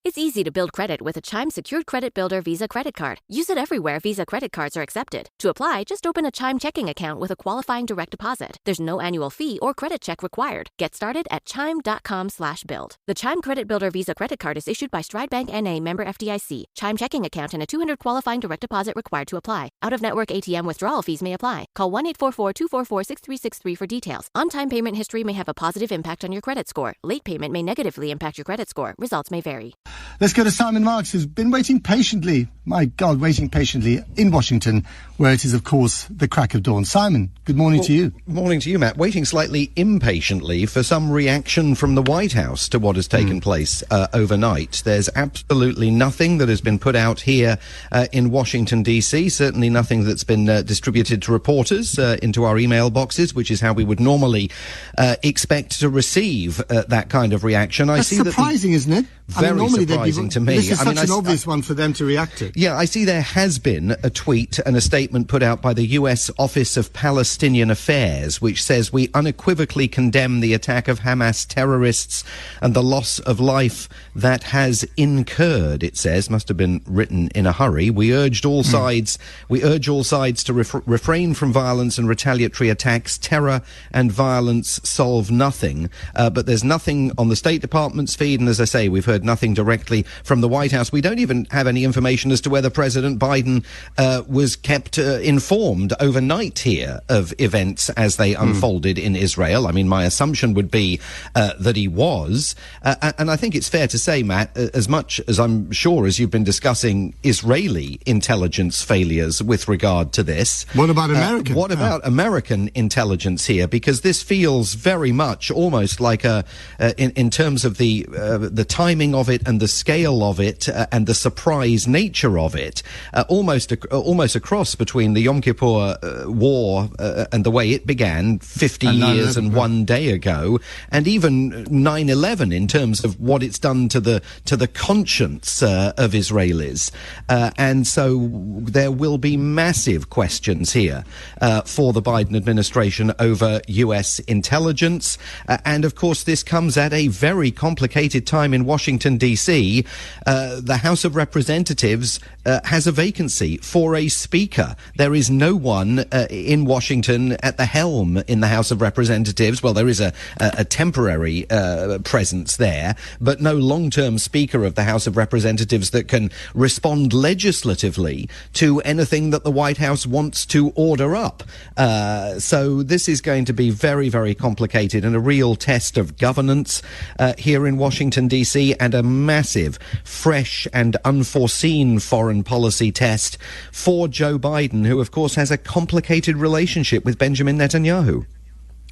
It's easy to build credit with a Chime Secured Credit Builder Visa Credit Card. Use it everywhere Visa credit cards are accepted. To apply, just open a Chime checking account with a qualifying direct deposit. There's no annual fee or credit check required. Get started at chime.com/build. The Chime Credit Builder Visa Credit Card is issued by Stride Bank N.A., member FDIC. Chime checking account and a $200 qualifying direct deposit required to apply. Out-of-network ATM withdrawal fees may apply. Call 1-844-244-6363 for details. On-time payment history may have a positive impact on your credit score. Late payment may negatively impact your credit score. Results may vary. Let's go to Simon Marks, who's been waiting patiently, in Washington, where it is, of course, the crack of dawn. Simon, good morning to you. Morning to you, Matt. Waiting slightly impatiently for some reaction from the White House to what has taken place overnight. There's absolutely nothing that has been put out here in Washington, D.C., certainly nothing that's been distributed to reporters into our email boxes, which is how we would normally expect to receive that kind of reaction. That's surprising, isn't it? Very surprising to me. This is such an obvious one for them to react to. Yeah, I see there has been a tweet and a statement put out by the U.S. Office of Palestinian Affairs, which says, "We unequivocally condemn the attack of Hamas terrorists and the loss of life that has incurred," it says. Must have been written in a hurry. We urge all sides to refrain from violence and retaliatory attacks. Terror and violence solve nothing. But there's nothing on the State Department's feed, and as I say, we've heard nothing directly from the White House. We don't even have any information as to whether President Biden was kept informed overnight here of events as they unfolded in Israel. I mean, my assumption would be that he was. And I think it's fair to say, Matt, as much as I'm sure as you've been discussing Israeli intelligence failures with regard to this. What about American? What about American intelligence here? Because this feels very much almost like in terms of the timing of it and the scale of it and the surprise nature of it, almost a cross between the Yom Kippur War and the way it began 50 years and one day ago, and even 9/11 in terms of what it's done to the conscience of Israelis. And so there will be massive questions here for the Biden administration over U.S. intelligence. And of course, this comes at a very complicated time in Washington, D.C. The House of Representatives has a vacancy for a speaker. There is no one in Washington at the helm in the House of Representatives. Well, there is a temporary presence there, but no long-term speaker of the House of Representatives that can respond legislatively to anything that the White House wants to order up. So this is going to be very, very complicated and a real test of governance here in Washington, D.C., and a massive, fresh and unforeseen foreign policy test for Joe Biden, who, of course, has a complicated relationship with Benjamin Netanyahu.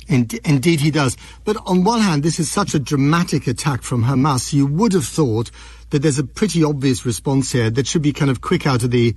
Indeed he does. But on one hand, this is such a dramatic attack from Hamas. You would have thought that there's a pretty obvious response here that should be kind of quick out of the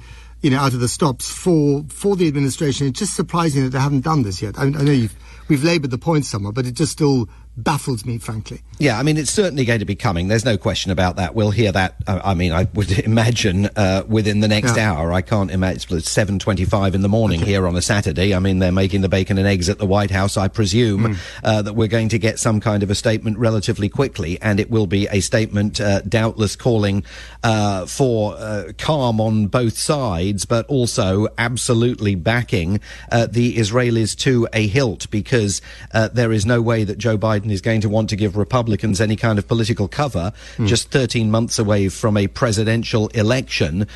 stops for the administration. It's just surprising that they haven't done this yet. I know we've laboured the point somewhat, but it just still baffles me, frankly. Yeah, I mean, it's certainly going to be coming. There's no question about that. We'll hear that, I would imagine, within the next hour. I can't imagine. It's 7:25 in the morning here on a Saturday. I mean, they're making the bacon and eggs at the White House. I presume that we're going to get some kind of a statement relatively quickly, and it will be a statement doubtless calling for calm on both sides, but also absolutely backing the Israelis to a hilt, because there is no way that Joe Biden is going to want to give Republicans any kind of political cover just 13 months away from a presidential election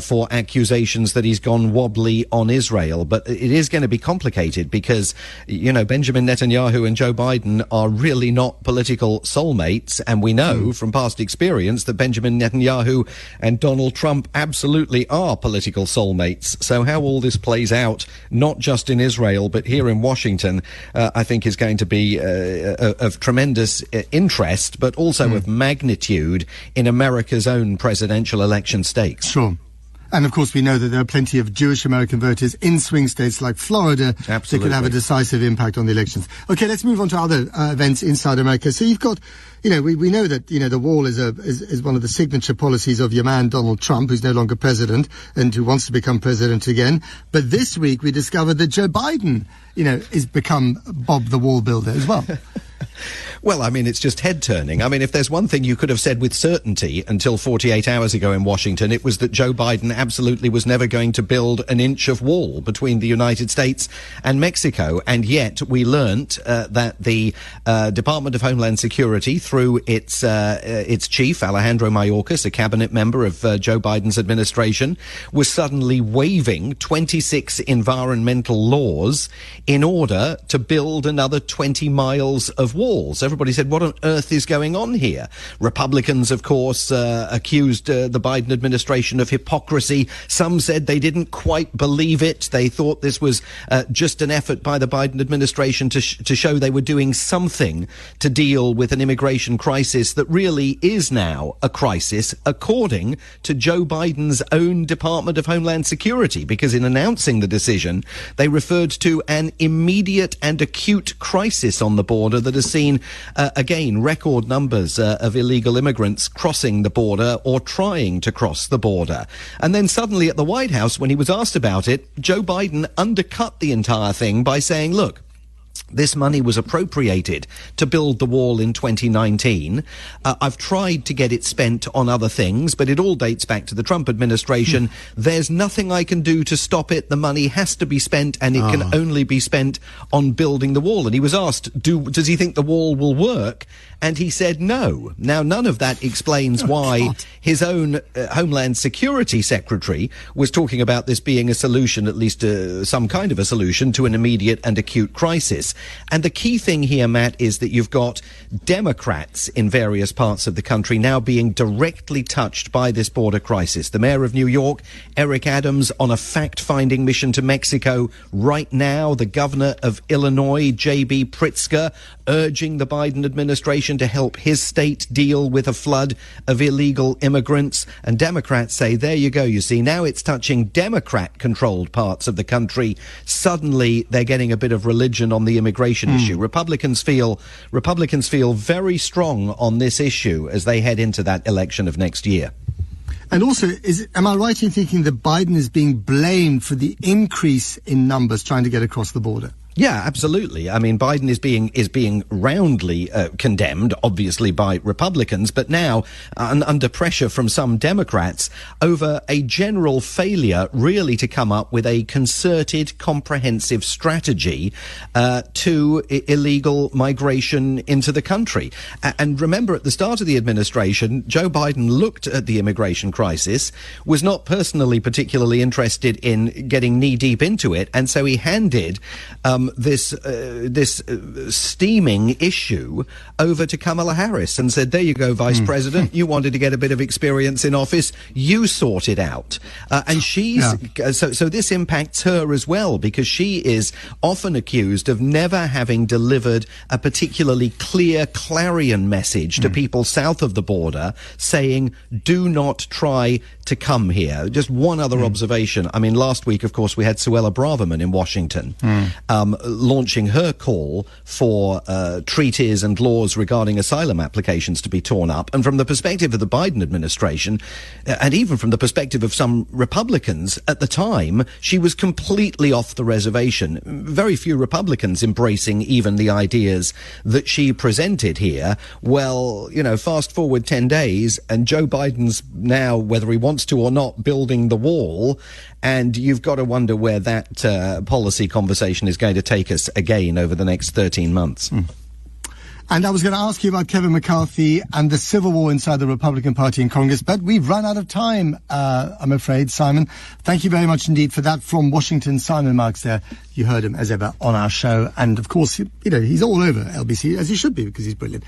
for accusations that he's gone wobbly on Israel. But it is going to be complicated because, Benjamin Netanyahu and Joe Biden are really not political soulmates. And we know from past experience that Benjamin Netanyahu and Donald Trump absolutely are political soulmates. So how all this plays out, not just in Israel, but here in Washington, I think is going to be of tremendous interest, but also of magnitude in America's own presidential election stakes. Sure. And of course, we know that there are plenty of Jewish American voters in swing states like Florida that could have a decisive impact on the elections. Okay, let's move on to other events inside America. So you've got, we know that, the wall is one of the signature policies of your man, Donald Trump, who's no longer president and who wants to become president again. But this week we discovered that Joe Biden, has become Bob the Wall Builder as well. Well, I mean, it's just head-turning. I mean, if there's one thing you could have said with certainty until 48 hours ago in Washington, it was that Joe Biden absolutely was never going to build an inch of wall between the United States and Mexico. And yet we learnt that the Department of Homeland Security, through its chief, Alejandro Mayorkas, a cabinet member of Joe Biden's administration, was suddenly waiving 26 environmental laws in order to build another 20 miles of walls. Everybody said, what on earth is going on here? Republicans, of course, accused the Biden administration of hypocrisy. Some said they didn't quite believe it. They thought this was just an effort by the Biden administration to show they were doing something to deal with an immigration crisis that really is now a crisis, according to Joe Biden's own Department of Homeland Security, because in announcing the decision, they referred to an immediate and acute crisis on the border that has seen, again, record numbers of illegal immigrants crossing the border or trying to cross the border. And then suddenly at the White House, when he was asked about it, Joe Biden undercut the entire thing by saying, look, this money was appropriated to build the wall in 2019. I've tried to get it spent on other things, but it all dates back to the Trump administration. There's nothing I can do to stop it. The money has to be spent, and it can only be spent on building the wall. And he was asked, does he think the wall will work? And he said no. Now, none of that explains why his own Homeland Security Secretary was talking about this being a solution, at least some kind of a solution, to an immediate and acute crisis. And the key thing here, Matt, is that you've got Democrats in various parts of the country now being directly touched by this border crisis. The mayor of New York, Eric Adams, on a fact-finding mission to Mexico right now. The governor of Illinois, J.B. Pritzker, urging the Biden administration to help his state deal with a flood of illegal immigrants. And Democrats say, there you go, you see, now it's touching Democrat-controlled parts of the country. Suddenly they're getting a bit of religion on the immigration issue. Republicans feel very strong on this issue as they head into that election of next year. And also, am I right in thinking that Biden is being blamed for the increase in numbers trying to get across the border? Yeah, absolutely. I mean, Biden is being roundly condemned, obviously, by Republicans, but now under pressure from some Democrats over a general failure, really, to come up with a concerted, comprehensive strategy to illegal migration into the country. And remember, at the start of the administration, Joe Biden looked at the immigration crisis, was not personally particularly interested in getting knee-deep into it, and so he handed this steaming issue over to Kamala Harris and said, there you go, Vice President, you wanted to get a bit of experience in office, you sort it out. And so this impacts her as well, because she is often accused of never having delivered a particularly clear clarion message to people south of the border saying, do not try to come here. Just one other observation. I mean, last week, of course, we had Suella Braverman in Washington launching her call for treaties and laws regarding asylum applications to be torn up. And from the perspective of the Biden administration, and even from the perspective of some Republicans at the time, she was completely off the reservation. Very few Republicans embracing even the ideas that she presented here. Well, you know, fast forward 10 days, and Joe Biden's now, whether he wants to or not, building the wall. And you've got to wonder where that policy conversation is going to take us again over the next 13 months. And I was going to ask you about Kevin McCarthy and the civil war inside the Republican Party in Congress, but we've run out of time, I'm afraid, Simon. Thank you very much indeed for that. From Washington, Simon Marks there. You heard him, as ever, on our show. And, of course, you know, he's all over LBC, as he should be, because he's brilliant.